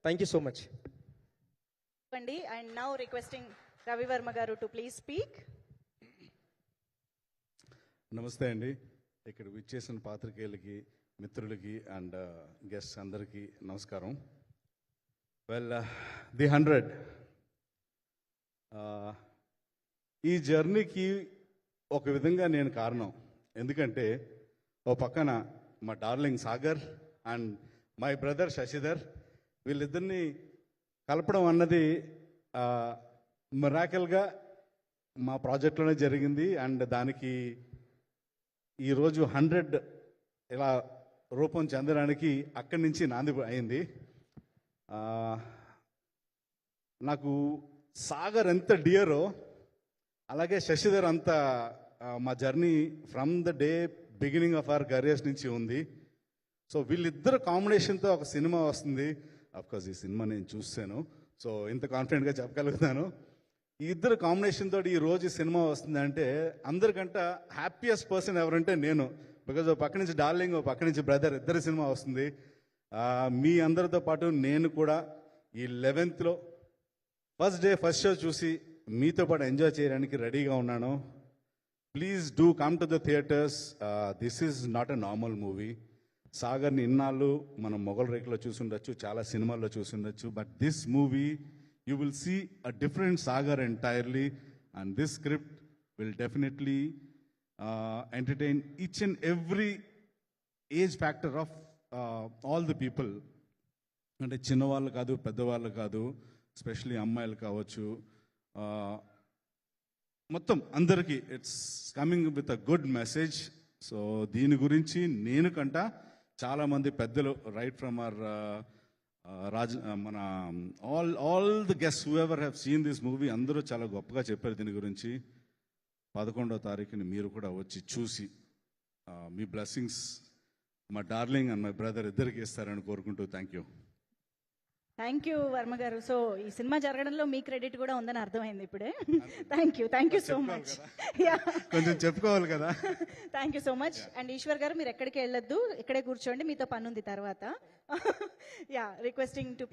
Thank you so much. And now requesting Ravi Verma garu to please speak. నమస్తే అండి. ఇక్కడ విచ్చేసిన పాత్రికేయులకి, మిత్రులకి అండ్ గెస్ట్స్ అందరికీ నమస్కారం. వెల్, ది 100 ఈ జర్నీకి ఒక విధంగా నేను కారణం. ఎందుకంటే ఓ పక్కన మా darling Sagar and my brother Shashidhar, వీళ్ళిద్దరిని కలపడం అన్నది మిరాకిల్గా మా ప్రాజెక్ట్లోనే జరిగింది. అండ్ దానికి ఈరోజు 100 ఇలా రూపం చెందడానికి అక్కడి నుంచి నాంది అయింది. నాకు సాగర్ ఎంత డియరో అలాగే శశిధర్ అంత మా journey from the day beginning of our careers నుంచి ఉంది. సో వీళ్ళిద్దరు కాంబినేషన్తో ఒక సినిమా వస్తుంది. అఫ్కోర్స్ ఈ సినిమా నేను చూసాను, సో ఇంత కాన్ఫిడెంట్గా చెప్పగలుగుతాను. ఈ ఇద్దరు కాంబినేషన్ తోటి ఈ రోజు సినిమా వస్తుంది అంటే అందరికంటే హ్యాపీయెస్ట్ పర్సన్ ఎవరంటే నేను. బికాజ్ ఓ పక్క నుంచి డార్లింగ్, ఓ పక్క నుంచి బ్రదర్, ఇద్దరు సినిమా వస్తుంది. మీ అందరితో పాటు నేను కూడా ఈ 11th first day first show చూసి మీతో పాటు ఎంజాయ్ చేయడానికి రెడీగా ఉన్నాను. Please do come to the theatres. This is not a normal movie. సాగర్ని ఇన్నాళ్ళు మనం మొగల్ రేకులో చూసుండొచ్చు, చాలా సినిమాల్లో చూసుండొచ్చు, but this movie you will see a different Sagar entirely, and this script will definitely entertain each and every age factor of all the people. అంటే చిన్నవాళ్ళు కాదు, పెద్దవాళ్ళు కాదు, ఎస్పెషలీ అమ్మాయిలు కావచ్చు, మొత్తం అందరికీ it's coming with a good message. So దీని గురించి నేను కంట చాలామంది పెద్దలు రైట్ ఫ్రమ్ అవర్ మన all the guest who ever have seen this movie అందరూ చాలా గొప్పగా చెప్పారు దీని గురించి. 11వ తారీఖుని మీరు కూడా వచ్చి చూసి మీ బ్లెస్సింగ్స్ మా డార్లింగ్ అండ్ మై బ్రదర్ ఇద్దరికి ఇస్తారని కోరుకుంటూ థ్యాంక్ యూ వర్మ గారు. సో ఈ సినిమా జరగడంలో మీ క్రెడిట్ కూడా ఉందని అర్థమైంది ఇప్పుడే. Thank you so much. కొంచెం చెప్పుకోవాలి కదా. Thank you so much. And Eshwar garu, మీరు ఎక్కడికి వెళ్ళొద్దు, ఇక్కడే కూర్చోండి, మీతో పని ఉంది తర్వాత. Requesting to